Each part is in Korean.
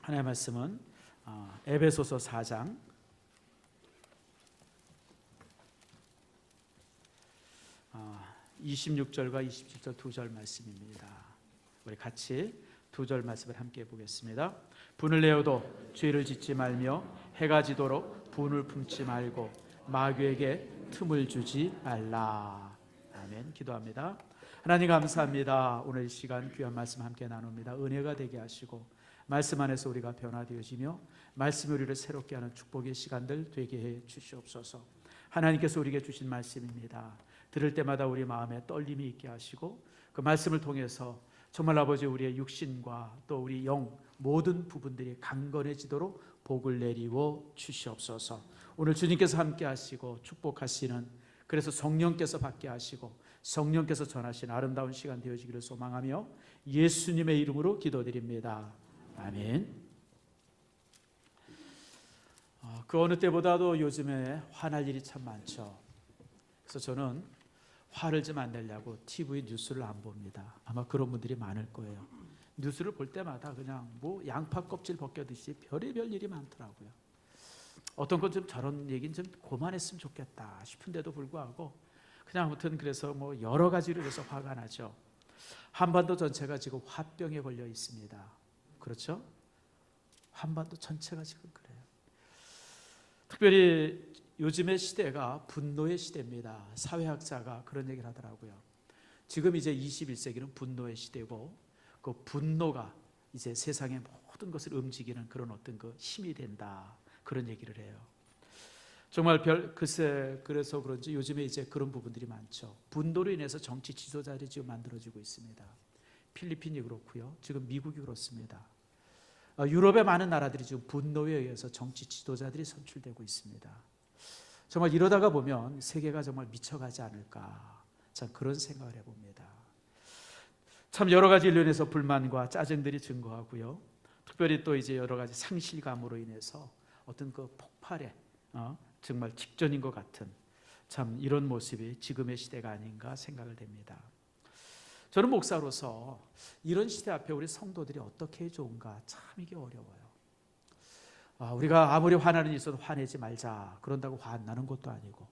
하나님의 말씀은 에베소서 4장 26절과 27절 두 절 말씀입니다. 우리 같이 두 절 말씀을 함께 보겠습니다. 분을 내어도 죄를 짓지 말며 해가 지도록 분을 품지 말고 마귀에게 틈을 주지 말라. 아멘. 기도합니다. 하나님 감사합니다. 오늘 이 시간 귀한 말씀 함께 나눕니다. 은혜가 되게 하시고 말씀 안에서 우리가 변화되어지며 말씀이 우리를 새롭게 하는 축복의 시간들 되게 해 주시옵소서. 하나님께서 우리에게 주신 말씀입니다. 들을 때마다 우리 마음에 떨림이 있게 하시고 그 말씀을 통해서 정말 아버지 우리의 육신과 또 우리 영 모든 부분들이 강건해지도록 복을 내리고 주시옵소서. 오늘 주님께서 함께 하시고 축복하시는, 그래서 성령께서 받게 하시고 성령께서 전하신 아름다운 시간 되어지기를 소망하며 예수님의 이름으로 기도드립니다. 아멘. 그 어느 때보다도 요즘에 화날 일이 참 많죠. 그래서 저는 화를 좀 안 내려고 TV 뉴스를 안 봅니다. 아마 그런 분들이 많을 거예요. 뉴스를 볼 때마다 그냥 뭐 양파 껍질 벗겨듯이 별의별 일이 많더라고요. 어떤 건 좀 저런 얘기는 좀 그만했으면 좋겠다 싶은데도 불구하고 그냥 아무튼 그래서 뭐 여러 가지로 해서 화가 나죠. 한반도 전체가 지금 화병에 걸려 있습니다. 그렇죠? 한반도 전체가 지금 그래요. 특별히 요즘의 시대가 분노의 시대입니다. 사회학자가 그런 얘기를 하더라고요. 지금 이제 21세기는 분노의 시대고 그 분노가 이제 세상의 모든 것을 움직이는 그런 어떤 그 힘이 된다. 그런 얘기를 해요. 정말 글쎄 그래서 그런지 요즘에 이제 그런 부분들이 많죠. 분노로 인해서 정치 지도자들이 지금 만들어지고 있습니다. 필리핀이 그렇고요. 지금 미국이 그렇습니다. 유럽의 많은 나라들이 지금 분노에 의해서 정치 지도자들이 선출되고 있습니다. 정말 이러다가 보면 세계가 정말 미쳐가지 않을까, 참 그런 생각을 해봅니다. 참 여러 가지 일련에서 불만과 짜증들이 증거하고요. 특별히 또 이제 여러 가지 상실감으로 인해서 어떤 그 폭발에 정말 직전인 것 같은 참 이런 모습이 지금의 시대가 아닌가 생각을 됩니다. 저는 목사로서 이런 시대 앞에 우리 성도들이 어떻게 해야 좋은가 참 이게 어려워요. 우리가 아무리 화나는 일이 있어도 화내지 말자 그런다고 화 안 나는 것도 아니고,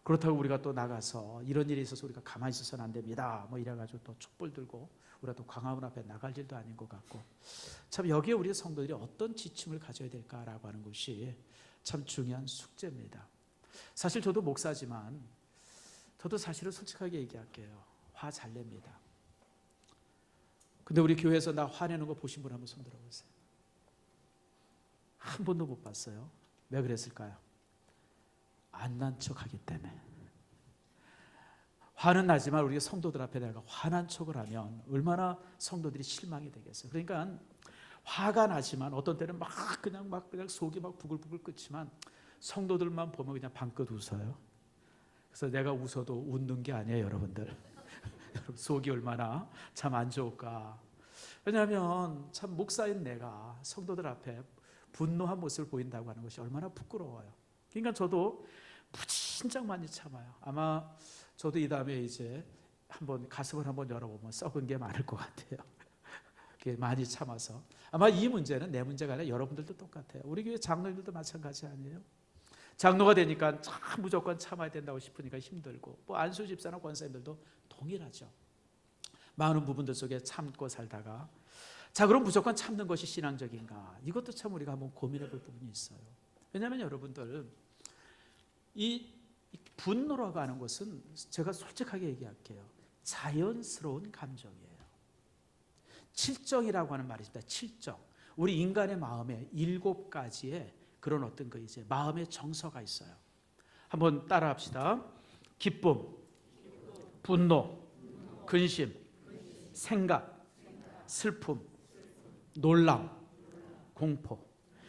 그렇다고 우리가 또 나가서 이런 일이 있어서 우리가 가만히 있어서는 안 됩니다 뭐 이래가지고 또 촛불 들고 우리가 또 광화문 앞에 나갈 일도 아닌 것 같고, 참 여기에 우리 성도들이 어떤 지침을 가져야 될까라고 하는 것이 참 중요한 숙제입니다. 사실 저도 목사지만 저도 사실은 솔직하게 얘기할게요. 화 잘 냅니다. 근데 우리 교회에서 나 화내는 거 보신 분 한번 손 들어보세요. 한 번도 못 봤어요. 왜 그랬을까요? 안 난 척하기 때문에. 화는 나지만 우리 성도들 앞에 내가 화난 척을 하면 얼마나 성도들이 실망이 되겠어요. 그러니까 화가 나지만 어떤 때는 그냥 속이 막 부글부글 끓지만 성도들만 보면 그냥 방긋 웃어요. 그래서 내가 웃어도 웃는 게 아니에요, 여러분들. 여러분 속이 얼마나 참 안 좋을까. 왜냐하면 참 목사인 내가 성도들 앞에 분노한 모습을 보인다고 하는 것이 얼마나 부끄러워요. 그러니까 저도 무진장 많이 참아요. 아마 저도 이 다음에 이제 한번 가슴을 한번 열어보면 썩은 게 많을 것 같아요. 많이 참아서. 아마 이 문제는 내 문제가 아니라 여러분들도 똑같아요. 우리 교회 장로님들도 마찬가지 아니에요? 장로가 되니까 참 무조건 참아야 된다고 싶으니까 힘들고, 뭐 안수 집사나 권사님들도 동일하죠. 많은 부분들 속에 참고 살다가 자, 그럼 무조건 참는 것이 신앙적인가? 이것도 참 우리가 한번 고민해 볼 부분이 있어요. 왜냐하면 여러분들 이 분노라고 하는 것은 제가 솔직하게 얘기할게요. 자연스러운 감정이에요. 칠정이라고 하는 말이 있습니다. 칠정. 우리 인간의 마음에 7가지의 그런 어떤 그 이제 마음의 정서가 있어요. 한번 따라합시다. 기쁨, 분노, 근심, 생각, 슬픔, 놀람, 공포.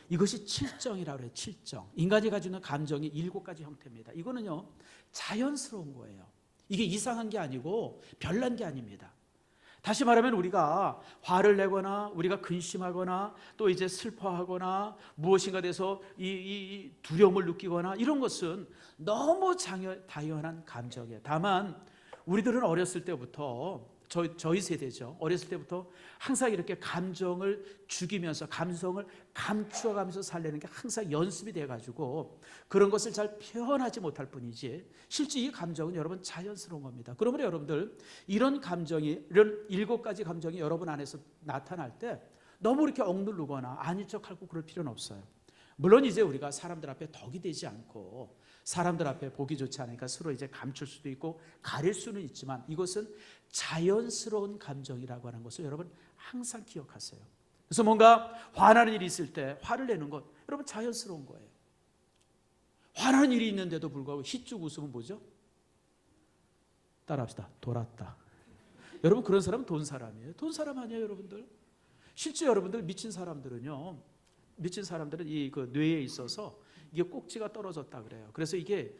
이것이 칠정이라고 해요. 칠정. 인간이 가지고 있는 감정이 7가지 형태입니다. 이거는요 자연스러운 거예요. 이게 이상한 게 아니고 별난 게 아닙니다. 다시 말하면 우리가 화를 내거나 우리가 근심하거나 또 이제 슬퍼하거나 무엇인가 돼서 이 두려움을 느끼거나 이런 것은 너무 당연한 감정이에요. 다만 우리들은 어렸을 때부터 저희 세대죠. 어렸을 때부터 항상 이렇게 감정을 죽이면서 감성을 감추어가면서 살려는 게 항상 연습이 돼가지고 그런 것을 잘 표현하지 못할 뿐이지 실제 이 감정은 여러분 자연스러운 겁니다. 그러므로 여러분들 이런 감정이 이런 7가지 감정이 여러분 안에서 나타날 때 너무 이렇게 억누르거나 아닌 척하고 그럴 필요는 없어요. 물론 이제 우리가 사람들 앞에 덕이 되지 않고 사람들 앞에 보기 좋지 않으니까 서로 이제 감출 수도 있고 가릴 수는 있지만 이것은 자연스러운 감정이라고 하는 것을 여러분 항상 기억하세요. 그래서 뭔가 화나는 일이 있을 때 화를 내는 것 여러분 자연스러운 거예요. 화나는 일이 있는데도 불구하고 희쭉 웃으면 뭐죠? 따라합시다. 돌았다. 여러분 그런 사람은 돈 사람이에요. 돈 사람 아니에요, 여러분들. 실제 여러분들 미친 사람들은 이 뇌에 있어서 이게 꼭지가 떨어졌다 그래요. 그래서 이게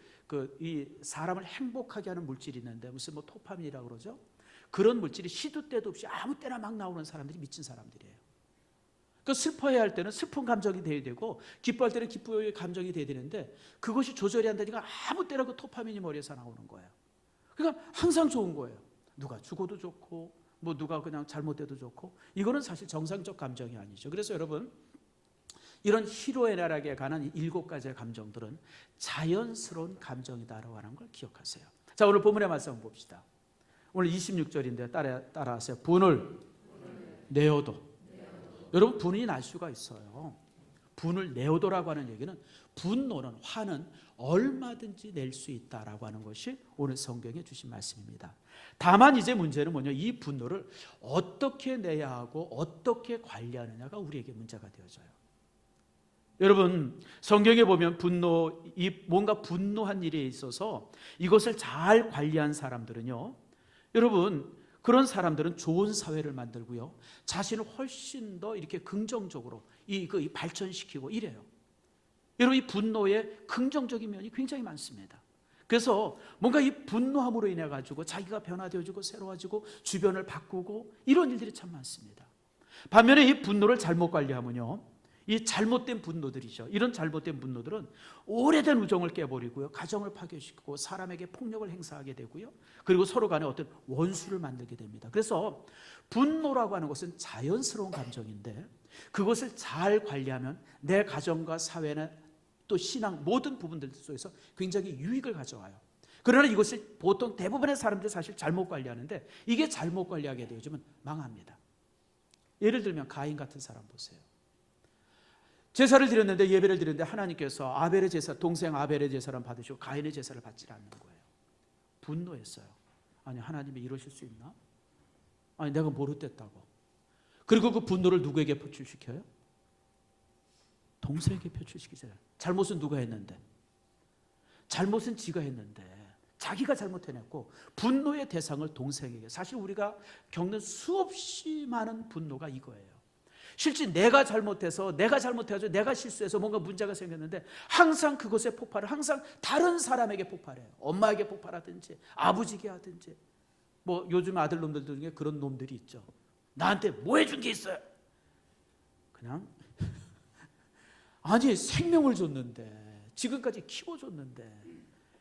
이 사람을 행복하게 하는 물질이 있는데 무슨 뭐 도파민이라고 그러죠. 그런 물질이 시도 때도 없이 아무 때나 막 나오는 사람들이 미친 사람들이에요. 그 슬퍼해야 할 때는 슬픈 감정이 돼야 되고 기뻐할 때는 기뻐의 감정이 돼야 되는데 그것이 조절이 안 되니까 아무 때나 그 도파민이 머리에서 나오는 거예요. 그러니까 항상 좋은 거예요. 누가 죽어도 좋고 뭐 누가 그냥 잘못돼도 좋고 이거는 사실 정상적 감정이 아니죠. 그래서 여러분 이런 희로의 나락에 관한 7가지의 감정들은 자연스러운 감정이다라고 하는 걸 기억하세요. 자, 오늘 본문의 말씀 봅시다. 오늘 26절인데 따라하세요. 분을 내어도. 여러분 분이 날 수가 있어요. 분을 내어도라고 하는 얘기는 분노는 화는 얼마든지 낼 수 있다라고 하는 것이 오늘 성경에 주신 말씀입니다. 다만 이제 문제는 뭐냐? 이 분노를 어떻게 내야 하고 어떻게 관리하느냐가 우리에게 문제가 되어져요. 여러분 성경에 보면 뭔가 분노한 일에 있어서 이것을 잘 관리한 사람들은요, 여러분 그런 사람들은 좋은 사회를 만들고요, 자신을 훨씬 더 이렇게 긍정적으로 발전시키고 이래요. 여러분 이 분노의 긍정적인 면이 굉장히 많습니다. 그래서 뭔가 이 분노함으로 인해 가지고 자기가 변화되어지고 새로워지고 주변을 바꾸고 이런 일들이 참 많습니다. 반면에 이 분노를 잘못 관리하면요, 이 잘못된 분노들이죠. 이런 잘못된 분노들은 오래된 우정을 깨버리고요, 가정을 파괴시키고 사람에게 폭력을 행사하게 되고요, 그리고 서로 간에 어떤 원수를 만들게 됩니다. 그래서 분노라고 하는 것은 자연스러운 감정인데 그것을 잘 관리하면 내 가정과 사회나 또 신앙 모든 부분들 속에서 굉장히 유익을 가져와요. 그러나 이것을 보통 대부분의 사람들이 사실 잘못 관리하는데 이게 잘못 관리하게 되어지면 망합니다. 예를 들면 가인 같은 사람 보세요. 제사를 드렸는데, 예배를 드렸는데 하나님께서 아벨의 제사, 동생 아벨의 제사를 받으시고 가인의 제사를 받지 않는 거예요. 분노했어요. 아니 하나님이 이러실 수 있나? 아니 내가 뭘 헛됐다고. 그리고 그 분노를 누구에게 표출시켜요? 동생에게 표출시키잖아요. 잘못은 누가 했는데? 잘못은 지가 했는데 자기가 잘못해냈고 분노의 대상을 동생에게. 사실 우리가 겪는 수없이 많은 분노가 이거예요. 실제 내가 잘못해서 내가 실수해서 뭔가 문제가 생겼는데 항상 그것의 폭발을 항상 다른 사람에게 폭발해요. 엄마에게 폭발하든지 아버지에게 하든지. 뭐 요즘 아들놈들 중에 그런 놈들이 있죠. 나한테 뭐 해준 게 있어요? 그냥 아니 생명을 줬는데, 지금까지 키워줬는데.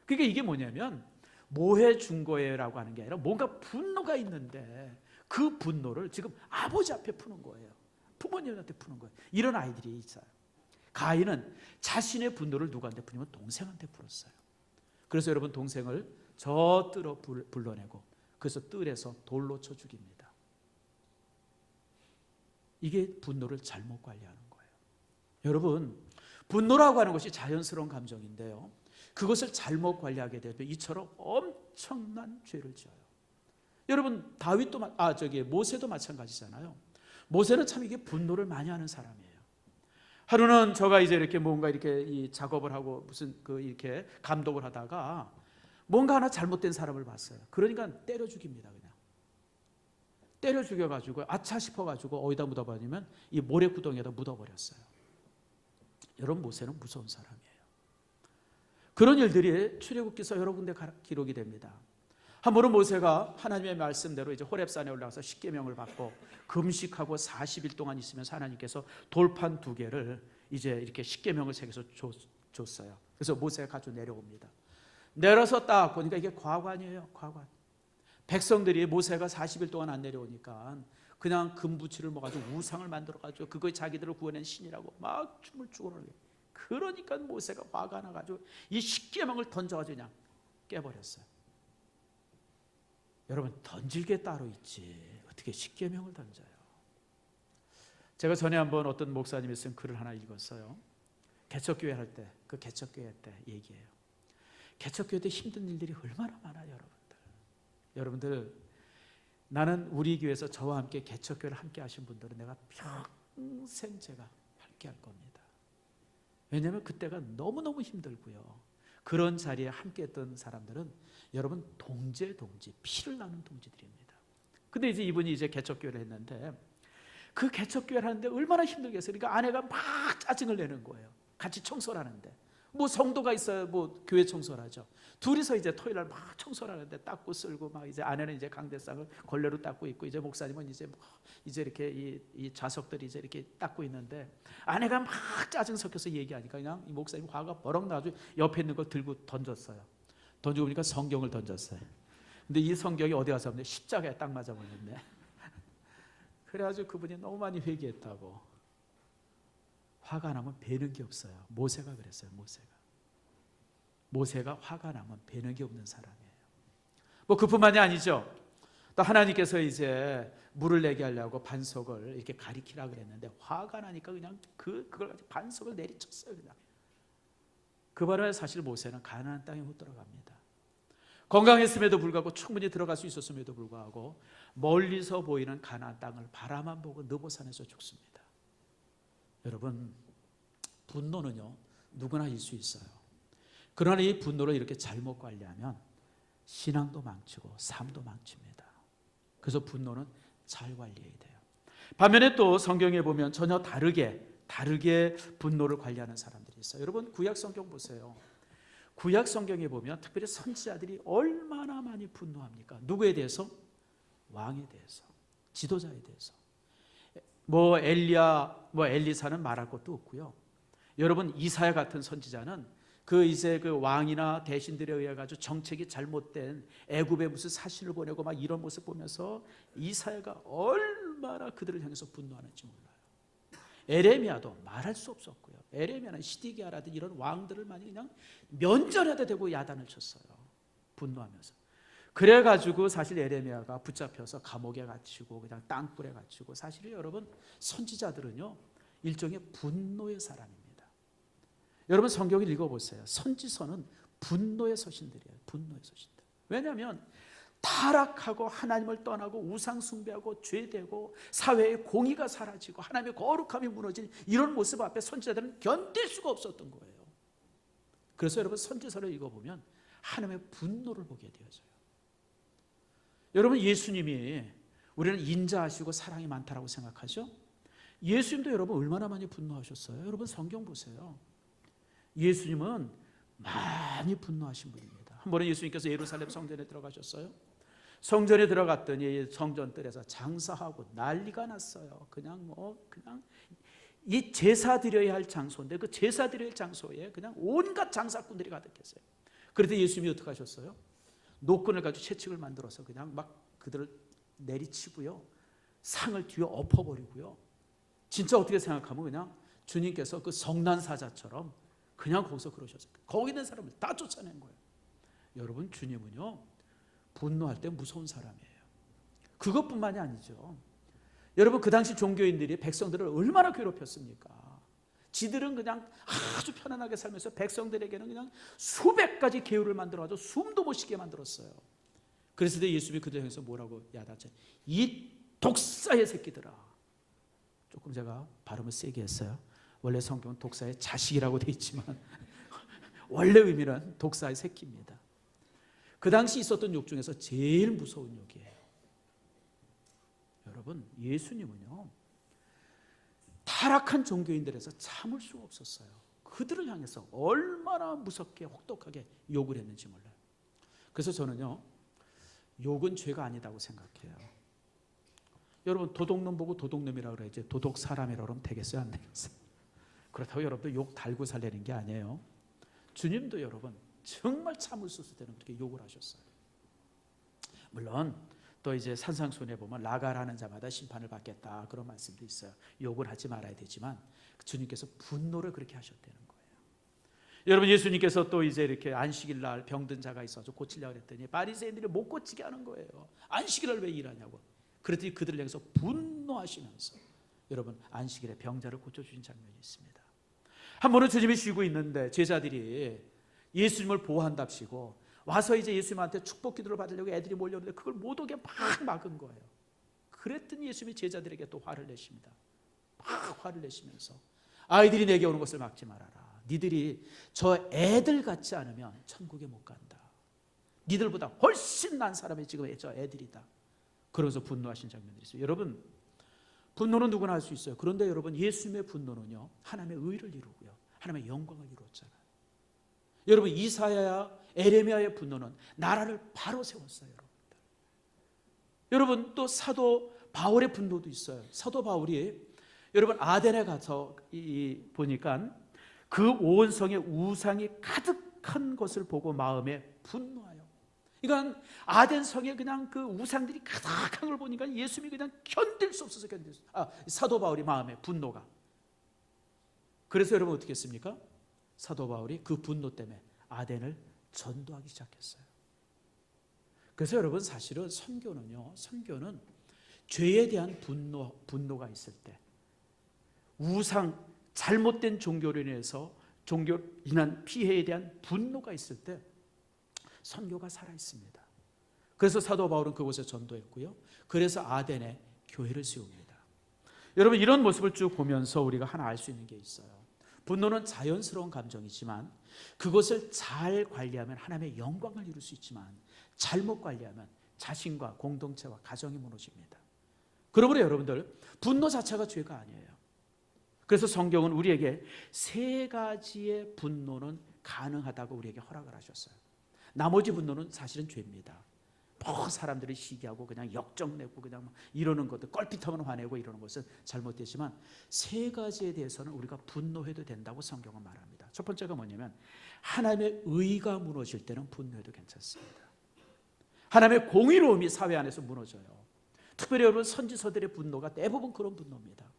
그러니까 이게 뭐냐면 뭐 해준 거예요라고 하는 게 아니라 뭔가 분노가 있는데 그 분노를 지금 아버지 앞에 푸는 거예요. 부모님한테 푸는 거예요. 이런 아이들이 있어요. 가인은 자신의 분노를 누구한테 푸냐면 동생한테 풀었어요. 그래서 여러분 동생을 저 뜰로 불러내고 그래서 뜰에서 돌로 쳐 죽입니다. 이게 분노를 잘못 관리하는 거예요. 여러분 분노라고 하는 것이 자연스러운 감정인데요, 그것을 잘못 관리하게 되면 이처럼 엄청난 죄를 지어요. 여러분 모세도 마찬가지잖아요. 모세는 참 이게 분노를 많이 하는 사람이에요. 하루는 저가 이제 이렇게 뭔가 이렇게 이 작업을 하고 무슨 이렇게 감독을 하다가 뭔가 하나 잘못된 사람을 봤어요. 그러니까 때려 죽입니다. 그냥 때려 죽여가지고 아차 싶어가지고 어디다 묻어버리면 이 모래구덩이에다 묻어버렸어요. 여러분 모세는 무서운 사람이에요. 그런 일들이 출애굽기서 여러 군데 기록이 됩니다. 한 번은 모세가 하나님의 말씀대로 이제 호렙산에 올라가서 십계명을 받고 금식하고 40일 동안 있으면서 하나님께서 돌판 2개를 이제 이렇게 십계명을 새겨서 줬어요. 그래서 모세가 가지고 내려옵니다. 내려서 딱 보니까 이게 과관이에요. 과관. 백성들이 모세가 40일 동안 안 내려오니까 그냥 금부치를 먹어가지고 우상을 만들어가지고 그거에 자기들을 구원한 신이라고 막 춤을 추고 그러는 거예요. 그러니까 모세가 화가 나가지고 이 십계명을 던져가지고 그냥 깨버렸어요. 여러분, 던질 게 따로 있지 어떻게 십계명을 던져요? 제가 전에 한번 어떤 목사님이 쓴 글을 하나 읽었어요. 개척교회 할 때, 그 개척교회 때 얘기해요. 개척교회 때 힘든 일들이 얼마나 많아요, 여러분들. 나는 우리 교회에서 저와 함께 개척교회를 함께 하신 분들은 내가 평생 제가 함께 할 겁니다. 왜냐하면 그때가 너무너무 힘들고요. 그런 자리에 함께 했던 사람들은 여러분 동지, 피를 나눈 동지들입니다. 근데 이제 이분이 이제 개척교회를 했는데 그 개척교회를 하는데 얼마나 힘들겠어요. 그러니까 아내가 막 짜증을 내는 거예요. 같이 청소를 하는데 뭐 성도가 있어야 뭐 교회 청소를 하죠. 둘이서 이제 토요일날 막 청소를 하는데 닦고 쓸고 막 이제 아내는 이제 강대상을 걸레로 닦고 있고 이제 목사님은 이제 뭐 이제 이렇게 이 좌석들이 이제 이렇게 닦고 있는데 아내가 막 짜증 섞여서 얘기하니까 그냥 이 목사님 화가 버럭 나가지고 옆에 있는 걸 들고 던졌어요. 던지고 보니까 성경을 던졌어요. 근데 이 성경이 어디 가서 없네. 십자가에 딱 맞아 버렸네. 그래가지고 그분이 너무 많이 회개했다고. 화가 나면 배는 게 없어요. 모세가 그랬어요. 모세가 화가 나면 배는 게 없는 사람이에요. 뭐 그뿐만이 아니죠. 또 하나님께서 이제 물을 내게 하려고 반석을 이렇게 가리키라 그랬는데 화가 나니까 그냥 그걸 가지고 반석을 내리쳤어요. 그냥. 그 바람에 사실 모세는 가나안 땅에 못 들어갑니다. 건강했음에도 불구하고 충분히 들어갈 수 있었음에도 불구하고 멀리서 보이는 가나안 땅을 바라만 보고 느보산에서 죽습니다. 여러분, 분노는요 누구나 일 수 있어요. 그러나 이 분노를 이렇게 잘못 관리하면 신앙도 망치고 삶도 망칩니다. 그래서 분노는 잘 관리해야 돼요. 반면에 또 성경에 보면 전혀 다르게 분노를 관리하는 사람들이 있어요. 여러분 구약 성경 보세요. 구약 성경에 보면 특별히 선지자들이 얼마나 많이 분노합니까? 누구에 대해서? 왕에 대해서, 지도자에 대해서. 뭐 엘리야, 뭐 엘리사는 말할 것도 없고요. 여러분 이사야 같은 선지자는 그 이제 그 왕이나 대신들에 의해 가지고 정책이 잘못된 애굽에 무슨 사신을 보내고 막 이런 모습 보면서 이사야가 얼마나 그들을 향해서 분노하는지 몰라요. 에레미야도 말할 수 없었고요. 에레미야는 시디기야라든 이런 왕들을 많이 그냥 면전에다 대고 야단을 쳤어요. 분노하면서. 그래가지고 사실 에레미야가 붙잡혀서 감옥에 갇히고 그냥 땅굴에 갇히고 사실 여러분 선지자들은요 일종의 분노의 사람입니다. 여러분 성경을 읽어보세요. 선지서는 분노의 서신들이에요. 분노의 서신들. 왜냐하면 타락하고 하나님을 떠나고 우상 숭배하고 죄되고 사회의 공의가 사라지고 하나님의 거룩함이 무너진 이런 모습 앞에 선지자들은 견딜 수가 없었던 거예요. 그래서 여러분 선지서를 읽어보면 하나님의 분노를 보게 되어져요. 여러분 예수님이 우리는 인자하시고 사랑이 많다라고 생각하죠? 예수님도 여러분 얼마나 많이 분노하셨어요? 여러분 성경 보세요. 예수님은 많이 분노하신 분입니다. 한 번은 예수님께서 예루살렘 성전에 들어가셨어요. 성전에 들어갔더니 성전뜰에서 장사하고 난리가 났어요. 그냥 이 제사 드려야 할 장소인데 그 제사 드려야 할 장소에 그냥 온갖 장사꾼들이 가득했어요. 그런데 예수님이 어떻게 하셨어요? 노끈을 가지고 채찍을 만들어서 그냥 막 그들을 내리치고요. 상을 뒤에 엎어버리고요. 진짜 어떻게 생각하면 그냥 주님께서 그 성난사자처럼 그냥 거기서 그러셨어요. 거기 있는 사람을 다 쫓아낸 거예요. 여러분 주님은요 분노할 때 무서운 사람이에요. 그것뿐만이 아니죠. 여러분 그 당시 종교인들이 백성들을 얼마나 괴롭혔습니까? 지들은 그냥 아주 편안하게 살면서 백성들에게는 그냥 수백 가지 계율을 만들어가지고 숨도 못 쉬게 만들었어요. 그래서 예수님이 그들 향해서 뭐라고 야단쳤어요? 이 독사의 새끼들아. 조금 제가 발음을 세게 했어요. 원래 성경은 독사의 자식이라고 돼 있지만 원래 의미는 독사의 새끼입니다. 그 당시 있었던 욕 중에서 제일 무서운 욕이에요. 여러분 예수님은요 타락한 종교인들에서 참을 수가 없었어요. 그들을 향해서 얼마나 무섭게 혹독하게 욕을 했는지 몰라요. 그래서 저는요 욕은 죄가 아니다고 생각해요. 여러분 도둑놈 보고 도둑놈이라고 그래야지 도둑 사람이라고 그러면 되겠어요? 안 되겠어요? 그렇다고 여러분도 욕 달고 살려는 게 아니에요. 주님도 여러분 정말 참을 수 없을 때는 그렇게 욕을 하셨어요. 물론 또 이제 산상수훈에 보면 나가라는 자마다 심판을 받겠다 그런 말씀도 있어요. 욕을 하지 말아야 되지만 주님께서 분노를 그렇게 하셨다는 거예요. 여러분, 예수님께서 또 이제 이렇게 안식일 날 병든 자가 있어서 고치려고 했더니 바리새인들이 못 고치게 하는 거예요. 안식일 날 왜 일하냐고. 그랬더니 그들을 향해서 분노하시면서 여러분 안식일에 병자를 고쳐주신 장면이 있습니다. 한 번은 주님이 쉬고 있는데 제자들이 예수님을 보호한답시고 와서 이제 예수님한테 축복 기도를 받으려고 애들이 몰려오는데 그걸 못 오게 막 막은 거예요. 그랬더니 예수님이 제자들에게 또 화를 내십니다. 막 화를 내시면서 아이들이 내게 오는 것을 막지 말아라. 니들이 저 애들 같지 않으면 천국에 못 간다. 니들보다 훨씬 난 사람이 지금 저 애들이다. 그러면서 분노하신 장면들이 있어요. 여러분, 분노는 누구나 할 수 있어요. 그런데 여러분, 예수님의 분노는요 하나님의 의를 이루고요 하나님의 영광을 이루었잖아요. 여러분, 이사야야 에레미야의 분노는 나라를 바로 세웠어요. 여러분, 또 사도 바울의 분노도 있어요. 사도 바울이 여러분 아덴에 가서 보니까 그 온 성에 우상이 가득한 것을 보고 마음에 분노하여. 그러니까 아덴 성에 그냥 그 우상들이 가득한 걸 보니까 예수님이 그냥 견딜 수 없어서 사도 바울이 마음에 분노가. 그래서 여러분 어떻게 했습니까? 사도 바울이 그 분노 때문에 아덴을 전도하기 시작했어요. 그래서 여러분 사실은 선교는 죄에 대한 분노가 있을 때, 우상 잘못된 종교로 인해서 종교로 인한 피해에 대한 분노가 있을 때 선교가 살아 있습니다. 그래서 사도 바울은 그곳에 전도했고요. 그래서 아덴에 교회를 세웁니다. 여러분, 이런 모습을 쭉 보면서 우리가 하나 알 수 있는 게 있어요. 분노는 자연스러운 감정이지만 그것을 잘 관리하면 하나님의 영광을 이룰 수 있지만 잘못 관리하면 자신과 공동체와 가정이 무너집니다. 그러므로 여러분들, 분노 자체가 죄가 아니에요. 그래서 성경은 우리에게 세 가지의 분노는 가능하다고 우리에게 허락을 하셨어요. 나머지 분노는 사실은 죄입니다. 사람들이 시기하고 그냥 역정내고 그냥 이러는 것들, 껄핏하면 화내고 이러는 것은 잘못되지만 세 가지에 대해서는 우리가 분노해도 된다고 성경은 말합니다. 첫 번째가 뭐냐면 하나님의 의가 무너질 때는 분노해도 괜찮습니다. 하나님의 공의로움이 사회 안에서 무너져요. 특별히 여러분 선지서들의 분노가 대부분 그런 분노입니다.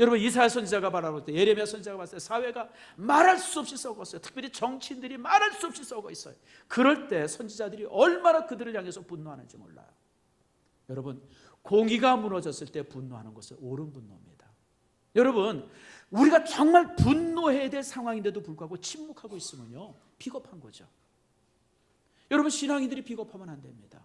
여러분, 이사야 선지자가 바라볼 때, 예레미야 선지자가 봤을 때 사회가 말할 수 없이 썩어 있어요. 특별히 정치인들이 말할 수 없이 썩어 있어요. 그럴 때 선지자들이 얼마나 그들을 향해서 분노하는지 몰라요. 여러분, 공의가 무너졌을 때 분노하는 것은 옳은 분노입니다. 여러분, 우리가 정말 분노해야 될 상황인데도 불구하고 침묵하고 있으면요 비겁한 거죠. 여러분, 신앙인들이 비겁하면 안 됩니다.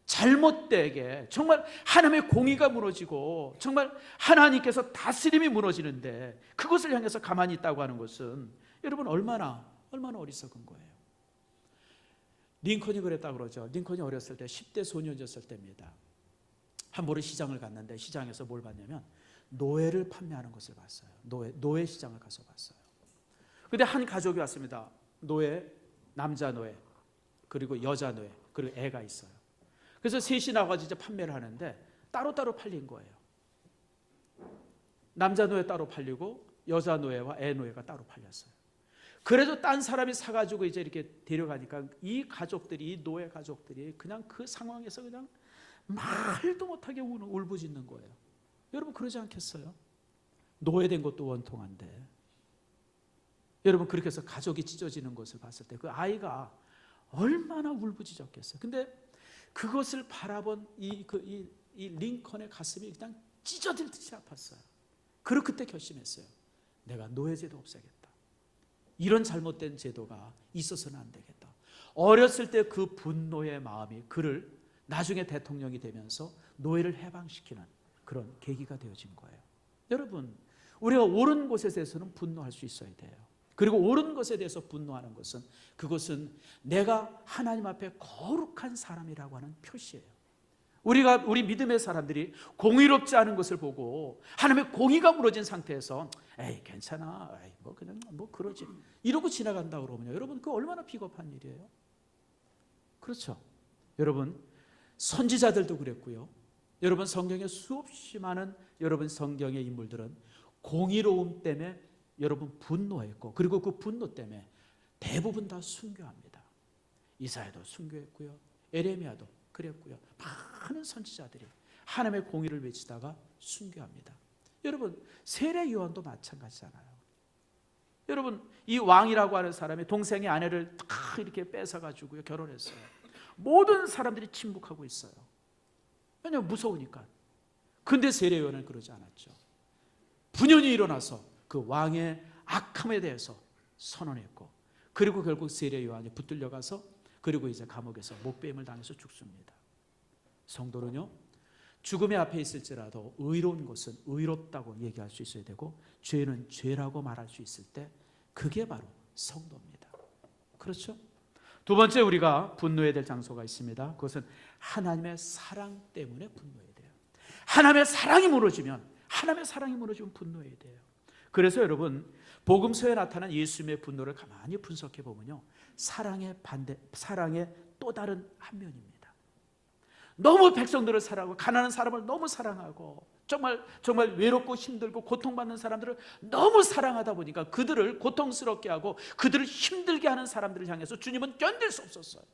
잘못되게 정말 하나님의 공의가 무너지고 정말 하나님께서 다스림이 무너지는데 그것을 향해서 가만히 있다고 하는 것은 여러분 얼마나 어리석은 거예요. 링컨이 그랬다고 그러죠. 링컨이 어렸을 때 10대 소년이었을 때입니다. 한 번은 시장을 갔는데 시장에서 뭘 봤냐면 노예를 판매하는 것을 봤어요. 노예 시장을 가서 봤어요. 그런데 한 가족이 왔습니다. 남자 노예, 그리고 여자 노예, 그리고 애가 있어요. 그래서 셋이 나가서 이제 판매를 하는데 따로따로 팔린 거예요. 남자 노예 따로 팔리고 여자 노예와 애 노예가 따로 팔렸어요. 그래도 딴 사람이 사가지고 이제 이렇게 데려가니까 이 노예 가족들이 그냥 그 상황에서 그냥 말도 못하게 울부짖는 거예요. 여러분, 그러지 않겠어요? 노예된 것도 원통한데. 여러분, 그렇게 해서 가족이 찢어지는 것을 봤을 때 그 아이가 얼마나 울부짖었겠어요. 근데 그것을 바라본 이 링컨의 가슴이 그냥 찢어질 듯이 아팠어요. 그리고 그때 결심했어요. 내가 노예제도 없애겠다. 이런 잘못된 제도가 있어서는 안 되겠다. 어렸을 때 그 분노의 마음이 그를 나중에 대통령이 되면서 노예를 해방시키는 그런 계기가 되어진 거예요. 여러분, 우리가 옳은 것에 대해서는 분노할 수 있어야 돼요. 그리고 옳은 것에 대해서 분노하는 것은 그것은 내가 하나님 앞에 거룩한 사람이라고 하는 표시예요. 우리 믿음의 사람들이 공의롭지 않은 것을 보고 하나님의 공의가 무너진 상태에서 에이 괜찮아, 에이 뭐 그냥 뭐 그러지 이러고 지나간다고 그러면요, 여러분 그거 얼마나 비겁한 일이에요. 그렇죠. 여러분, 선지자들도 그랬고요. 여러분, 성경에 수없이 많은 여러분 성경의 인물들은 공의로움 때문에 여러분 분노했고, 그리고 그 분노 때문에 대부분 다 순교합니다. 이사야도 순교했고요, 에레미야도 그랬고요. 많은 선지자들이 하나님의 공의를 외치다가 순교합니다. 여러분, 세례 요한도 마찬가지잖아요. 여러분, 이 왕이라고 하는 사람이 동생의 아내를 다 이렇게 뺏어가지고요 결혼했어요. 모든 사람들이 침묵하고 있어요. 왜냐하면 무서우니까. 근데 세례 요한은 그러지 않았죠. 분연히 일어나서 그 왕의 악함에 대해서 선언했고, 그리고 결국 세례 요한이 붙들려 가서, 그리고 이제 감옥에서 목배임을 당해서 죽습니다. 성도는요, 죽음의 앞에 있을지라도 의로운 것은 의롭다고 얘기할 수 있어야 되고, 죄는 죄라고 말할 수 있을 때 그게 바로 성도입니다. 그렇죠? 두 번째, 우리가 분노해야 될 장소가 있습니다. 그것은 하나님의 사랑 때문에 분노해야 돼요. 하나님의 사랑이 무너지면 분노해야 돼요. 그래서 여러분, 복음서에 나타난 예수님의 분노를 가만히 분석해 보면요, 사랑의 또 다른 한 면입니다. 너무 백성들을 사랑하고 가난한 사람을 너무 사랑하고 정말 외롭고 힘들고 고통받는 사람들을 너무 사랑하다 보니까 그들을 고통스럽게 하고 그들을 힘들게 하는 사람들을 향해서 주님은 견딜 수 없었어요.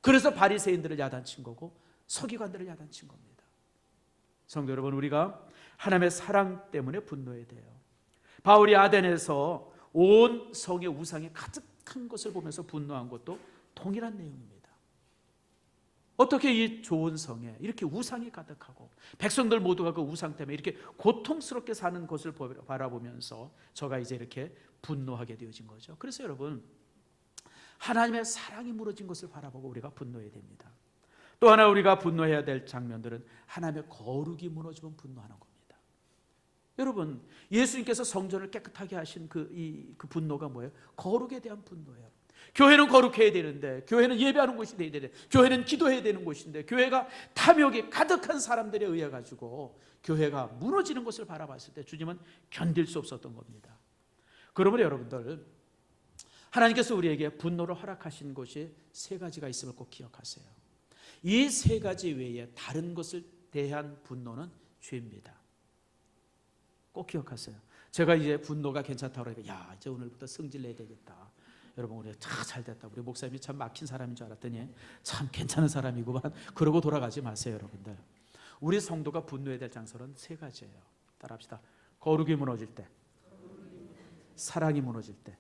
그래서 바리새인들을 야단친 거고 서기관들을 야단친 겁니다. 성도 여러분, 우리가 하나님의 사랑 때문에 분노해야 돼요. 바울이 아덴에서 온 성의 우상이 가득한 것을 보면서 분노한 것도 동일한 내용입니다. 어떻게 이 좋은 성에 이렇게 우상이 가득하고 백성들 모두가 그 우상 때문에 이렇게 고통스럽게 사는 것을 바라보면서 저가 이제 이렇게 분노하게 되어진 거죠. 그래서 여러분, 하나님의 사랑이 무너진 것을 바라보고 우리가 분노해야 됩니다. 또 하나 우리가 분노해야 될 장면들은 하나님의 거룩이 무너지면 분노하는 겁니다. 여러분, 예수님께서 성전을 깨끗하게 하신 그 분노가 뭐예요? 거룩에 대한 분노예요. 교회는 거룩해야 되는데, 교회는 예배하는 곳이 돼야 되는데, 교회는 기도해야 되는 곳인데, 교회가 탐욕이 가득한 사람들에 의해 가지고 교회가 무너지는 것을 바라봤을 때 주님은 견딜 수 없었던 겁니다. 그러므로 여러분들, 하나님께서 우리에게 분노를 허락하신 곳이 세 가지가 있음을 꼭 기억하세요. 이 세 가지 외에 다른 것을 대한 분노는 죄입니다. 꼭 기억하세요. 제가 이제 분노가 괜찮다고 하니까, 야, 이제 오늘부터 성질 내야 되겠다. 여러분, 우리 잘 됐다. 우리 목사님이 참 막힌 사람인 줄 알았더니 참 괜찮은 사람이구만. 그러고 돌아가지 마세요, 여러분들. 우리 성도가 분노해야 될 장소는 세 가지예요. 따라합시다. 거룩이 무너질 때, 사랑이 무너질 때,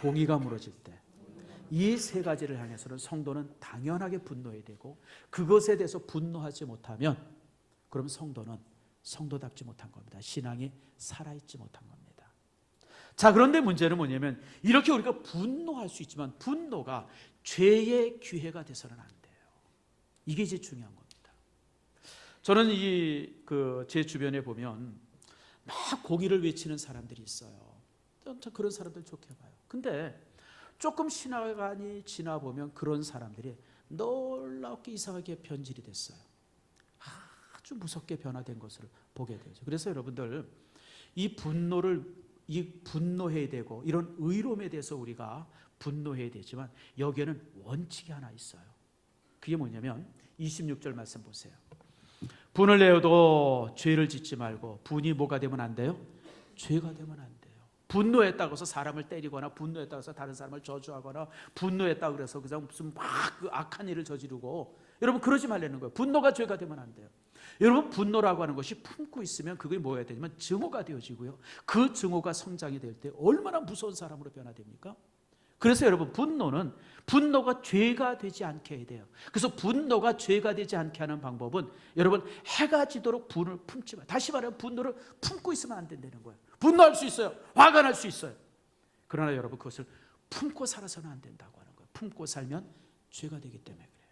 공의가 무너질 때, 이 세 가지를 향해서는 성도는 당연하게 분노해야 되고, 그것에 대해서 분노하지 못하면 그럼 성도는 성도답지 못한 겁니다. 신앙이 살아있지 못한 겁니다. 자, 그런데 문제는 뭐냐면, 이렇게 우리가 분노할 수 있지만 분노가 죄의 기회가 돼서는 안 돼요. 이게 이제 중요한 겁니다. 저는 제 주변에 보면 막 공의를 외치는 사람들이 있어요. 그런 사람들 좋게 봐요. 근데 조금 시간이 지나 보면 그런 사람들이 놀랍게 이상하게 변질이 됐어요. 아주 무섭게 변화된 것을 보게 되죠. 그래서 여러분들, 이 분노해야 되고 이런 의로움에 대해서 우리가 분노해야 되지만 여기에는 원칙이 하나 있어요. 그게 뭐냐면 26절 말씀 보세요. 분을 내어도 죄를 짓지 말고. 분이 뭐가 되면 안 돼요? 죄가 되면 안 돼요. 분노했다고 해서 사람을 때리거나, 분노했다고 해서 다른 사람을 저주하거나, 분노했다고 해서 그냥 무슨 그 악한 일을 저지르고, 여러분 그러지 말라는 거예요. 분노가 죄가 되면 안 돼요. 여러분, 분노라고 하는 것이 품고 있으면 그게 뭐가 되냐면 증오가 되어지고요, 그 증오가 성장이 될 때 얼마나 무서운 사람으로 변화됩니까? 그래서 여러분, 분노가 죄가 되지 않게 해야 돼요. 그래서 분노가 죄가 되지 않게 하는 방법은, 여러분, 해가 지도록 분을 품지 마. 다시 말하면 분노를 품고 있으면 안 된다는 거예요. 분노할 수 있어요. 화가 날 수 있어요. 그러나 여러분, 그것을 품고 살아서는 안 된다고 하는 거예요. 품고 살면 죄가 되기 때문에 그래요.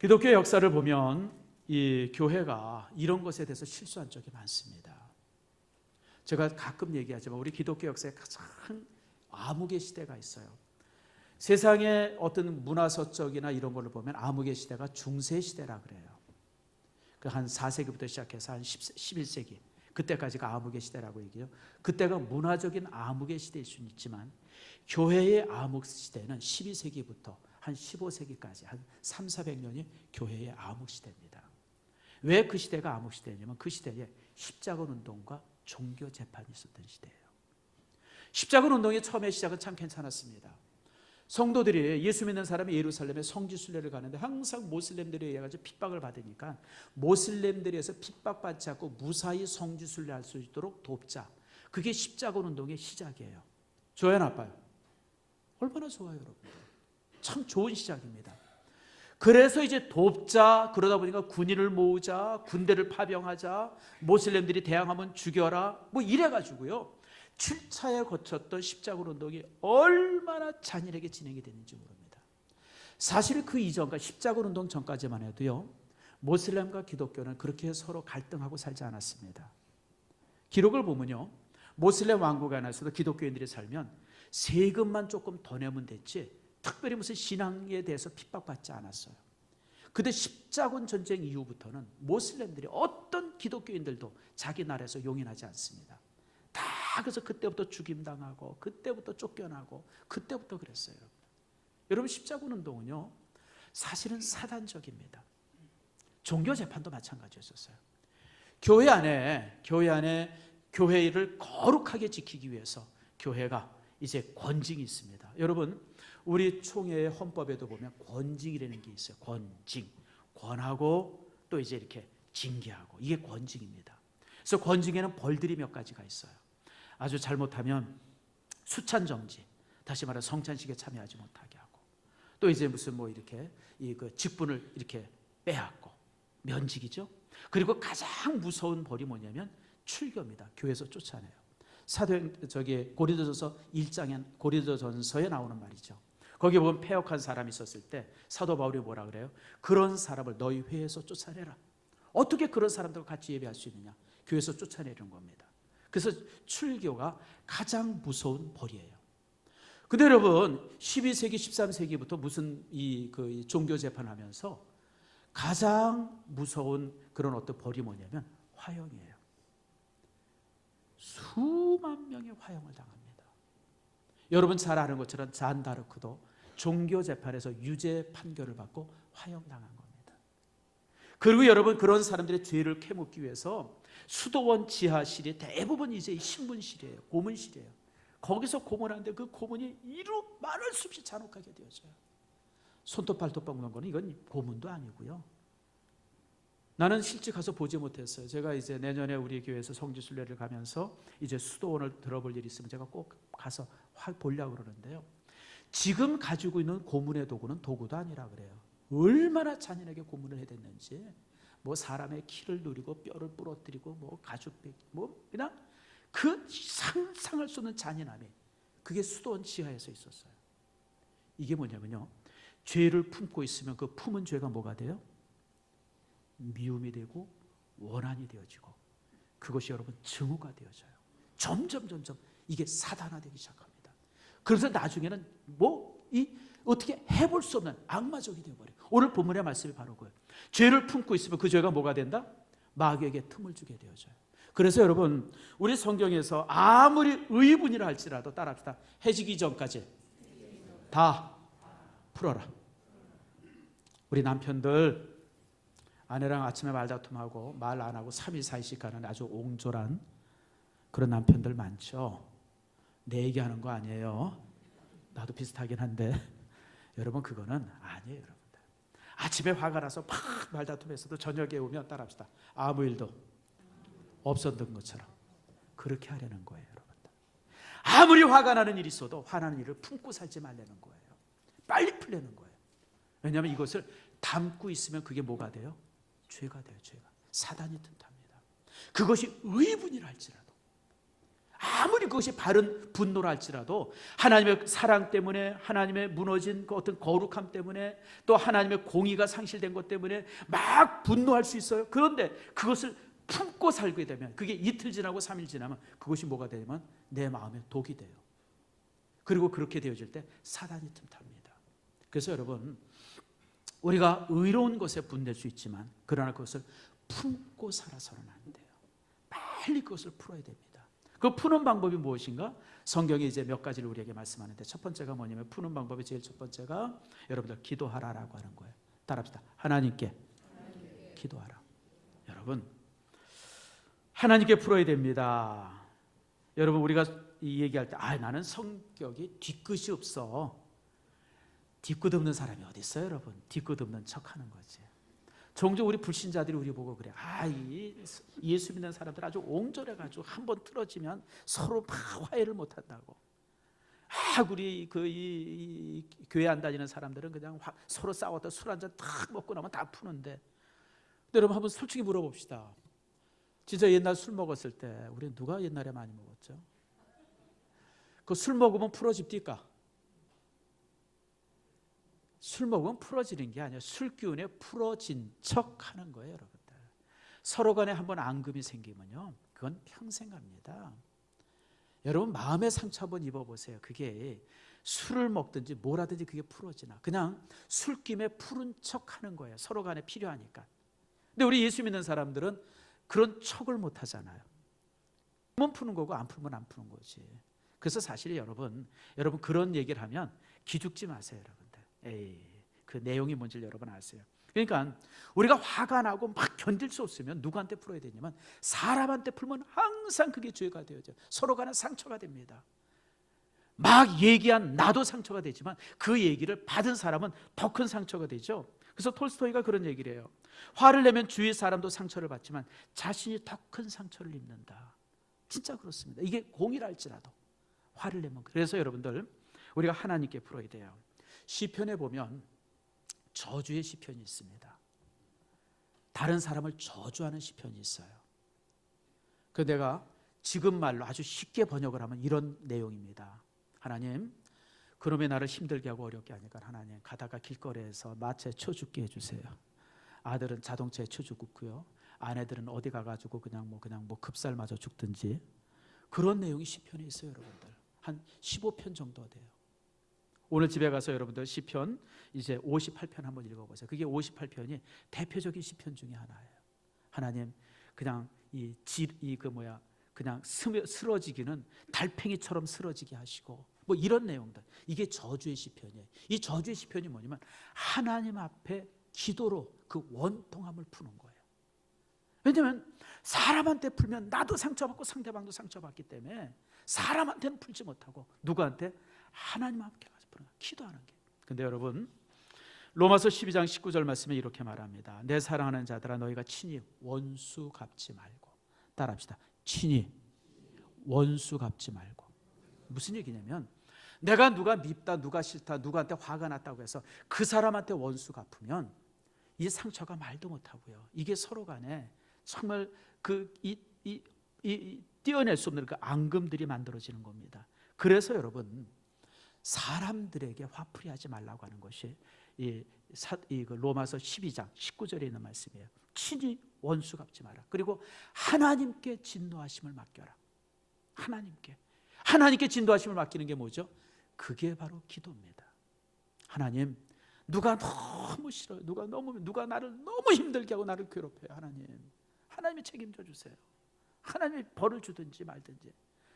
기독교 역사를 보면 이 교회가 이런 것에 대해서 실수한 적이 많습니다. 제가 가끔 얘기하지만 우리 기독교 역사에 가장 암흑의 시대가 있어요. 세상의 어떤 문화서적이나 이런 걸로 보면 암흑의 시대가 중세시대라 그래요. 한 4세기부터 시작해서 한 11세기, 그때까지가 암흑의 시대라고 얘기해요. 그때가 문화적인 암흑의 시대일 수는 있지만 교회의 암흑 시대는 12세기부터 한 15세기까지 한 300~400년이 교회의 암흑 시대입니다. 왜 그 시대가 암흑 시대냐면 그 시대에 십자군 운동과 종교 재판이 있었던 시대예요. 십자군 운동의 처음에 시작은 참 괜찮았습니다. 성도들이 예수 믿는 사람이 예루살렘에 성지순례를 가는데 항상 모슬렘들에 의해 가지고 핍박을 받으니까 모슬렘들에서 핍박받지 않고 무사히 성지순례할 수 있도록 돕자. 그게 십자군 운동의 시작이에요. 좋아요, 나빠요? 얼마나 좋아요, 여러분. 참 좋은 시작입니다. 그래서 이제 돕자, 그러다 보니까 군인을 모으자, 군대를 파병하자, 모슬렘들이 대항하면 죽여라, 뭐 이래가지고요 7차에 거쳤던 십자군 운동이 얼마나 잔인하게 진행이 됐는지 모릅니다. 사실 그 이전과 십자군 운동 전까지만 해도요 모슬렘과 기독교는 그렇게 서로 갈등하고 살지 않았습니다. 기록을 보면요 모슬렘 왕국 안에서도 기독교인들이 살면 세금만 조금 더 내면 됐지 특별히 무슨 신앙에 대해서 핍박받지 않았어요. 그런데 십자군 전쟁 이후부터는 모슬렘들이 어떤 기독교인들도 자기 나라에서 용인하지 않습니다. 다 그래서 그때부터 죽임당하고 그때부터 쫓겨나고 그때부터 그랬어요. 여러분 십자군 운동은요 사실은 사단적입니다. 종교 재판도 마찬가지였었어요. 교회 안에 교회를 거룩하게 지키기 위해서 교회가 이제 권징이 있습니다. 여러분 우리 총회의 헌법에도 보면 권징이라는 게 있어요. 권징, 권하고 또 이제 이렇게 징계하고 이게 권징입니다. 그래서 권징에는 벌들이 몇 가지가 있어요. 아주 잘못하면 수찬 정지, 다시 말해 성찬식에 참여하지 못하게 하고, 또 이제 무슨 뭐 이렇게 그 직분을 이렇게 빼앗고 면직이죠. 그리고 가장 무서운 벌이 뭐냐면 출교입니다. 교회에서 쫓아내요. 고린도전서 1장에 고린도전서에 나오는 말이죠. 거기 보면 패역한 사람이 있었을 때 사도 바울이 뭐라 그래요? 그런 사람을 너희 회에서 쫓아내라. 어떻게 그런 사람들과 같이 예배할 수 있느냐? 교회에서 쫓아내는 겁니다. 그래서 출교가 가장 무서운 벌이에요. 근데 여러분 12세기 13세기부터 무슨 그 종교 재판하면서 가장 무서운 그런 어떤 벌이 뭐냐면 화형이에요. 수만 명의 화형을 당합니다. 여러분 잘 아는 것처럼 잔다르크도 종교 재판에서 유죄 판결을 받고 화형당한 겁니다. 그리고 여러분 그런 사람들의 죄를 캐묻기 위해서 수도원 지하실이 대부분 이제 신문실이에요. 고문실이에요. 거기서 고문하는데 그 고문이 이루 말할 수 없이 잔혹하게 되어져요. 손톱 발톱 뻗는 거는 이건 고문도 아니고요. 나는 실제 가서 보지 못했어요. 제가 이제 내년에 우리 교회에서 성지순례를 가면서 이제 수도원을 들어볼 일이 있으면 제가 꼭 가서 보려고 그러는데요. 지금 가지고 있는 고문의 도구는 도구도 아니라 그래요. 얼마나 잔인하게 고문을 해댔는지, 뭐 사람의 키를 누리고 뼈를 부러뜨리고 뭐 가죽 뭐 그냥 그 상상할 수 없는 잔인함이 그게 수도원 지하에서 있었어요. 이게 뭐냐면요, 죄를 품고 있으면 그 품은 죄가 뭐가 돼요? 미움이 되고 원한이 되어지고 그것이 여러분 증오가 되어져요. 점점 이게 사단화되기 시작합니다. 그래서 나중에는 어떻게 해볼 수 없는 악마적이 되어버려요. 오늘 본문의 말씀이 바로 그거예요. 죄를 품고 있으면 그 죄가 뭐가 된다? 마귀에게 틈을 주게 되어져요. 그래서 여러분 우리 성경에서 아무리 의분이라 할지라도 따라합시다. 해지기 전까지 다 풀어라. 우리 남편들 아내랑 아침에 말다툼하고 말 안 하고 3일 4일씩 가는 아주 옹졸한 그런 남편들 많죠. 내 얘기하는 거 아니에요. 나도 비슷하긴 한데 여러분 그거는 아니에요. 여러분들 아침에 화가 나서 막 말다툼했어도 저녁에 오면 따라합시다. 아무 일도 없었던 것처럼 그렇게 하려는 거예요. 여러분들 아무리 화가 나는 일이 있어도 화나는 일을 품고 살지 말라는 거예요. 빨리 풀려는 거예요. 왜냐하면 이것을 담고 있으면 그게 뭐가 돼요? 죄가 돼요. 죄가. 사단이 틈탑니다. 그것이 의분이라 할지라도 아무리 그것이 바른 분노라 할지라도 하나님의 사랑 때문에 하나님의 무너진 그 어떤 거룩함 때문에 또 하나님의 공의가 상실된 것 때문에 막 분노할 수 있어요. 그런데 그것을 품고 살게 되면 그게 이틀 지나고 3일 지나면 그것이 뭐가 되면 내 마음에 독이 돼요. 그리고 그렇게 되어질 때 사단이 틈탑니다. 그래서 여러분 우리가 의로운 것에 분될 수 있지만 그러나 그것을 품고 살아서는 안 돼요. 빨리 그것을 풀어야 됩니다. 그 푸는 방법이 무엇인가? 성경이 이제 몇 가지를 우리에게 말씀하는데 첫 번째가 뭐냐면 푸는 방법이 제일 첫 번째가 여러분들 기도하라라고 하는 거예요. 따라합시다. 하나님께 기도하라. 여러분 하나님께 풀어야 됩니다. 여러분 우리가 이 얘기할 때 나는 성격이 뒤끝이 없어. 뒤끝없는 사람이 어디 있어요, 여러분? 뒤끝없는 척하는 거지. 종종 우리 불신자들이 우리 보고 그래. 이 예수 믿는 사람들 아주 옹졸해가지고 한번 틀어지면 서로 막 화해를 못한다고. 우리 이 교회 안 다니는 사람들은 그냥 서로 싸웠다 술 한잔 탁 먹고 나면 다 푸는데. 근데 여러분 한번 솔직히 물어봅시다. 진짜 옛날 술 먹었을 때 우리 누가 옛날에 많이 먹었죠? 그 술 먹으면 풀어집니까? 술 먹으면 풀어지는 게 아니라 술 기운에 풀어진 척 하는 거예요, 여러분들. 서로 간에 한번 앙금이 생기면요, 그건 평생 갑니다. 여러분 마음의 상처 한번 입어보세요. 그게 술을 먹든지 뭘 하든지 그게 풀어지나? 그냥 술김에 푸른 척 하는 거예요. 서로 간에 필요하니까. 근데 우리 예수 믿는 사람들은 그런 척을 못 하잖아요. 풀면 푸는 거고 안 풀면 안 푸는 거지. 그래서 사실 여러분 그런 얘기를 하면 기죽지 마세요, 여러분들. 그 내용이 뭔지 여러분 아세요? 그러니까 우리가 화가 나고 막 견딜 수 없으면 누구한테 풀어야 되냐면 사람한테 풀면 항상 그게 죄가 되어져. 서로 간에 상처가 됩니다. 막 얘기한 나도 상처가 되지만 그 얘기를 받은 사람은 더 큰 상처가 되죠. 그래서 톨스토이가 그런 얘기를 해요. 화를 내면 주위 사람도 상처를 받지만 자신이 더 큰 상처를 입는다. 진짜 그렇습니다. 이게 공일할지라도 화를 내면. 그래서 여러분들 우리가 하나님께 풀어야 돼요. 시편에 보면 저주의 시편이 있습니다. 다른 사람을 저주하는 시편이 있어요. 그 내가 지금 말로 아주 쉽게 번역을 하면 이런 내용입니다. 하나님, 그놈의 나를 힘들게 하고 어렵게 하니까 하나님 가다가 길거리에서 마차에 쳐 죽게 해주세요. 아들은 자동차에 쳐 죽고요. 아내들은 어디 가가지고 그냥 뭐 급살 맞아 죽든지. 그런 내용이 시편에 있어요, 여러분들. 한 15편 정도 돼요. 오늘 집에 가서 여러분들 시편 이제 58편 한번 읽어보세요. 그게 58편이 대표적인 시편 중에 하나예요. 하나님 그냥 그냥 쓰러지기는 달팽이처럼 쓰러지게 하시고 뭐 이런 내용들. 이게 저주의 시편이에요. 이 저주의 시편이 뭐냐면 하나님 앞에 기도로 그 원통함을 푸는 거예요. 왜냐하면 사람한테 풀면 나도 상처받고 상대방도 상처받기 때문에 사람한테는 풀지 못하고 누구한테? 하나님 앞에 가서 푸는 거예요. 기도하는 게. 근데 여러분 로마서 12장 19절 말씀에 이렇게 말합니다. 내 사랑하는 자들아 너희가 친히 원수 갚지 말고. 따라합시다. 친히 원수 갚지 말고. 무슨 얘기냐면 내가 누가 밉다 누가 싫다 누구한테 화가 났다고 해서 그 사람한테 원수 갚으면 이 상처가 말도 못하고요. 이게 서로 간에 정말 떼어낼 수 없는 그 앙금들이 만들어지는 겁니다. 그래서 여러분 사람들에게 화풀이하지 말라고 하는 것이 로마서 12장 19절에 있는 말씀이에요. 친히 원수 갚지 마라. 그리고 하나님께 진노하심을 맡겨라. 하나님께 진노하심을 맡기는 게 뭐죠? 그게 바로 기도입니다. 하나님, 누가 너무 싫어요. 누가 나를 너무 힘들게 하고 나를 괴롭혀요. 하나님이 책임져 주세요. 하나님이 벌을 주든지 말든지.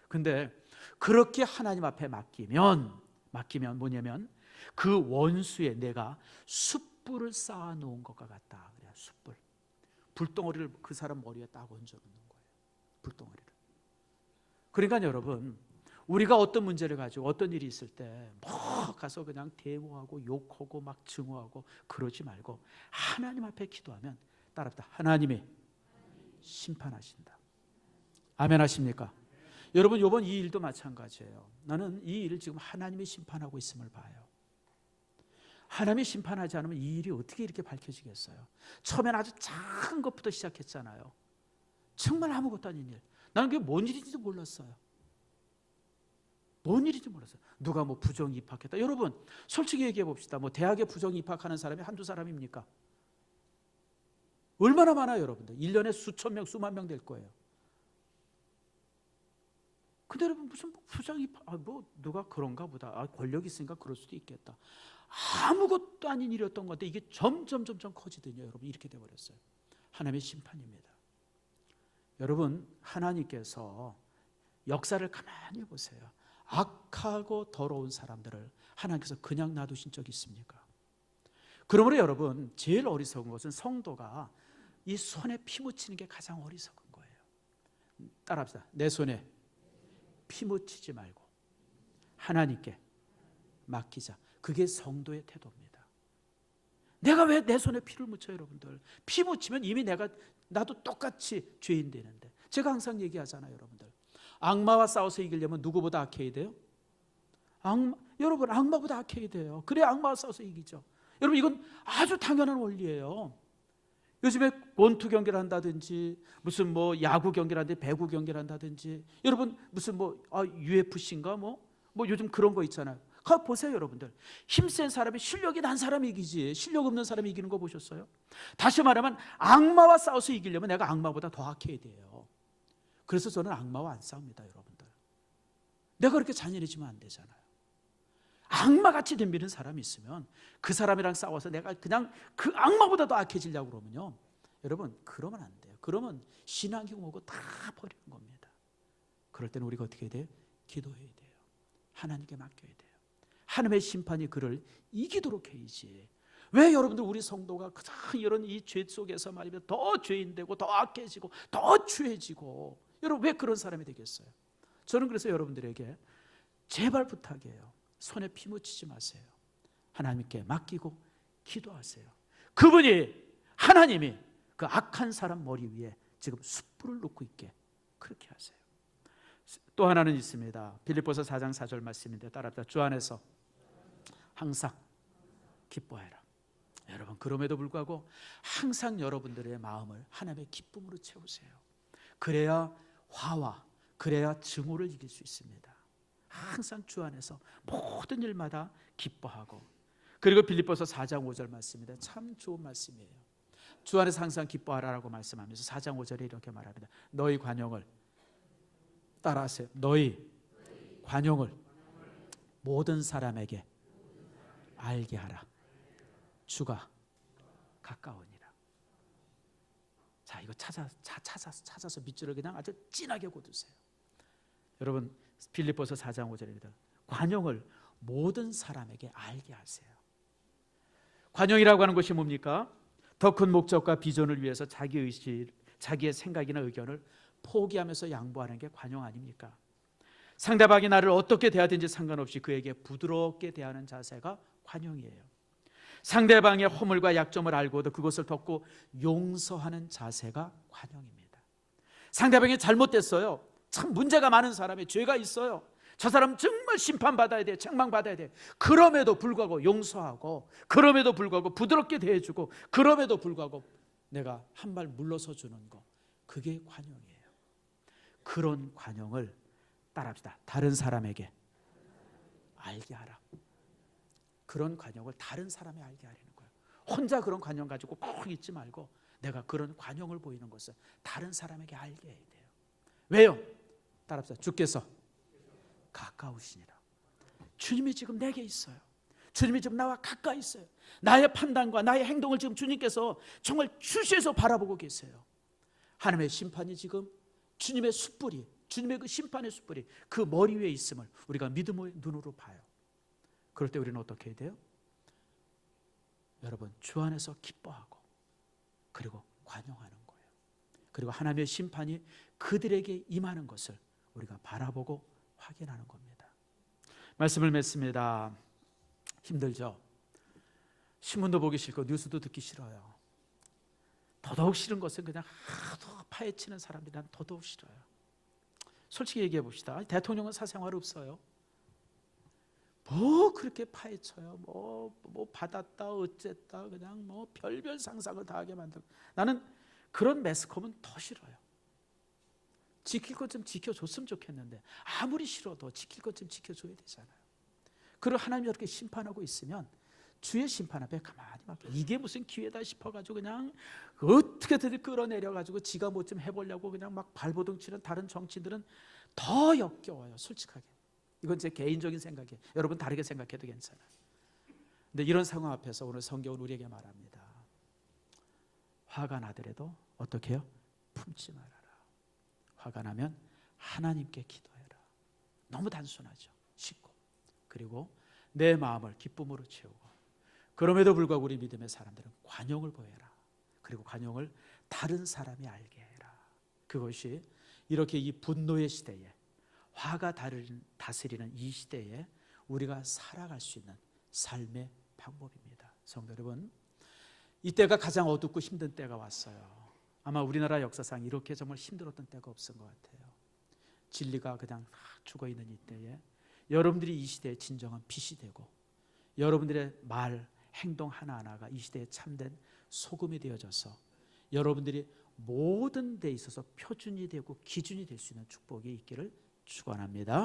근데 그렇게 하나님 앞에 맡기면 뭐냐면 그 원수에 내가 숯불을 쌓아 놓은 것과 같다. 그래요. 숯불. 불덩어리를 그 사람 머리에 딱 얹어 놓는 거예요. 불덩어리를. 그러니까 여러분 우리가 어떤 문제를 가지고 어떤 일이 있을 때 뭐 가서 그냥 데모하고 욕하고 막 증오하고 그러지 말고 하나님 앞에 기도하면 따라합니다. 하나님이 심판하신다. 아멘 하십니까? 여러분 이번 이 일도 마찬가지예요. 나는 이 일을 지금 하나님이 심판하고 있음을 봐요. 하나님이 심판하지 않으면 이 일이 어떻게 이렇게 밝혀지겠어요? 처음엔 아주 작은 것부터 시작했잖아요. 정말 아무것도 아닌 일. 나는 그게 뭔 일인지도 몰랐어요. 뭔 일인지 몰랐어요. 누가 뭐 부정 입학했다. 여러분 솔직히 얘기해 봅시다. 뭐 대학에 부정 입학하는 사람이 한두 사람입니까? 얼마나 많아요, 여러분들. 1년에 수천 명, 수만 명 될 거예요. 근데 여러분 무슨 부정 입학, 누가 그런가 보다. 권력 있으니까 그럴 수도 있겠다. 아무것도 아닌 일이었던 건데 이게 점점 커지더니 여러분 이렇게 돼버렸어요. 하나님의 심판입니다. 여러분 하나님께서 역사를 가만히 보세요. 악하고 더러운 사람들을 하나님께서 그냥 놔두신 적이 있습니까? 그러므로 여러분 제일 어리석은 것은 성도가 이 손에 피 묻히는 게 가장 어리석은 거예요. 따라합시다. 내 손에 피 묻히지 말고 하나님께 맡기자. 그게 성도의 태도입니다. 내가 왜 내 손에 피를 묻혀요, 여러분들? 피 묻히면 이미 나도 똑같이 죄인 되는데. 제가 항상 얘기하잖아요, 여러분들. 악마와 싸워서 이기려면 누구보다 악해야 돼요? 여러분, 악마보다 악해야 돼요. 그래야 악마와 싸워서 이기죠. 여러분, 이건 아주 당연한 원리예요. 요즘에 권투 경기를 한다든지 무슨 뭐 야구 경기를 한다든지 배구 경기를 한다든지 여러분 무슨 UFC인가 뭐 요즘 그런 거 있잖아요. 가 보세요, 여러분들. 힘센 사람이 실력이 난 사람이 이기지 실력 없는 사람이 이기는 거 보셨어요? 다시 말하면 악마와 싸워서 이기려면 내가 악마보다 더 악해야 돼요. 그래서 저는 악마와 안 싸웁니다, 여러분들. 내가 그렇게 잔인해지면 안 되잖아요. 악마같이 덤비는 사람이 있으면 그 사람이랑 싸워서 내가 그냥 그 악마보다 더 악해지려고 그러면요, 여러분, 그러면 안 돼요. 그러면 신앙이 뭐고 다 버리는 겁니다. 그럴 때는 우리가 어떻게 해야 돼요? 기도해야 돼요. 하나님께 맡겨야 돼요. 하나님의 심판이 그를 이기도록 해야지. 왜 여러분들 우리 성도가 그냥 이런 이 죄 속에서 말이면 더 죄인되고 더 악해지고 더 추해지고, 여러분 왜 그런 사람이 되겠어요? 저는 그래서 여러분들에게 제발 부탁이에요. 손에 피 묻히지 마세요. 하나님께 맡기고 기도하세요. 그분이, 하나님이 그 악한 사람 머리 위에 지금 숯불을 놓고 있게 그렇게 하세요. 또 하나는 있습니다. 빌립보서 4장 4절 말씀인데 따라합시다. 주 안에서 항상 기뻐해라. 여러분, 그럼에도 불구하고 항상 여러분들의 마음을 하나님의 기쁨으로 채우세요. 그래야 화와 그래야 증오를 이길 수 있습니다. 항상 주 안에서 모든 일마다 기뻐하고. 그리고 빌립보서 4장 5절 말씀입니다. 참 좋은 말씀이에요. 주 안에서 항상 기뻐하라라고 말씀하면서 4장 5절에 이렇게 말합니다. 너희 관용을 따라하세요. 너희 관용을 모든 사람에게 알게 하라. 주가 가까우니라. 자, 이거 찾아서 밑줄을 그냥 아주 진하게 고두세요. 여러분, 빌립보서 4장 5절입니다. 관용을 모든 사람에게 알게 하세요. 관용이라고 하는 것이 뭡니까? 더 큰 목적과 비전을 위해서 자기의 의식, 자기의 생각이나 의견을 포기하면서 양보하는 게 관용 아닙니까? 상대방이 나를 어떻게 대하든지 상관없이 그에게 부드럽게 대하는 자세가 관용이에요. 상대방의 허물과 약점을 알고도 그것을 덮고 용서하는 자세가 관용입니다. 상대방이 잘못됐어요. 참 문제가 많은 사람이 죄가 있어요. 저 사람 정말 심판받아야 돼, 책망받아야 돼. 그럼에도 불구하고 용서하고, 그럼에도 불구하고 부드럽게 대해주고, 그럼에도 불구하고 내가 한 발 물러서 주는 거, 그게 관용이에요. 그런 관용을 따라합시다. 다른 사람에게 알게 하라. 그런 관용을 다른 사람에 알게 하려는 거예요. 혼자 그런 관용 가지고 꼭 있지 말고 내가 그런 관용을 보이는 것을 다른 사람에게 알게 해야 돼요. 왜요? 따라합시다. 주께서 가까우시니라. 주님이 지금 내게 있어요. 주님이 지금 나와 가까이 있어요. 나의 판단과 나의 행동을 지금 주님께서 정말 주시해서 바라보고 계세요. 하나님의 심판이 지금 주님의 숯불이, 주님의 그 심판의 숯불이 그 머리 위에 있음을 우리가 믿음의 눈으로 봐요. 그럴 때 우리는 어떻게 해야 돼요? 여러분, 주 안에서 기뻐하고 그리고 관용하는 거예요. 그리고 하나님의 심판이 그들에게 임하는 것을 우리가 바라보고 확인하는 겁니다. 말씀을 맺습니다. 힘들죠? 신문도 보기 싫고 뉴스도 듣기 싫어요. 더더욱 싫은 것은 그냥 하도 파헤치는 사람들이 난 더더욱 싫어요. 솔직히 얘기해 봅시다. 대통령은 사생활 없어요. 뭐 그렇게 파헤쳐요. 뭐 받았다 어쨌다 그냥 뭐 별별 상상을 다 하게 만들고. 나는 그런 매스컴은 더 싫어요. 지킬 것 좀 지켜줬으면 좋겠는데 아무리 싫어도 지킬 것 좀 지켜줘야 되잖아요. 그리고 하나님이 이렇게 심판하고 있으면 주의 심판 앞에 가만히 맡겨. 이게 무슨 기회다 싶어가지고 그냥 어떻게든 끌어내려가지고 지가 뭐 좀 해보려고 그냥 막 발버둥 치는 다른 정치인들은 더 역겨워요. 솔직하게. 이건 제 개인적인 생각이에요. 여러분 다르게 생각해도 괜찮아요. 근데 이런 상황 앞에서 오늘 성경은 우리에게 말합니다. 화가 나더라도 어떻게 해요? 품지 말아라. 화가 나면 하나님께 기도해라. 너무 단순하죠. 쉽고. 그리고 내 마음을 기쁨으로 채우고. 그럼에도 불구하고 우리 믿음의 사람들은 관용을 보여라. 그리고 관용을 다른 사람이 알게 해라. 그것이 이렇게 이 분노의 시대에, 화가 다스리는 이 시대에 우리가 살아갈 수 있는 삶의 방법입니다. 성도 여러분, 이때가 가장 어둡고 힘든 때가 왔어요. 아마 우리나라 역사상 이렇게 정말 힘들었던 때가 없은 것 같아요. 진리가 그냥 죽어있는 이때에 여러분들이 이 시대의 진정한 빛이 되고 여러분들의 말, 행동 하나하나가 이 시대에 참된 소금이 되어져서 여러분들이 모든 데 있어서 표준이 되고 기준이 될 수 있는 축복이 있기를 축원합니다.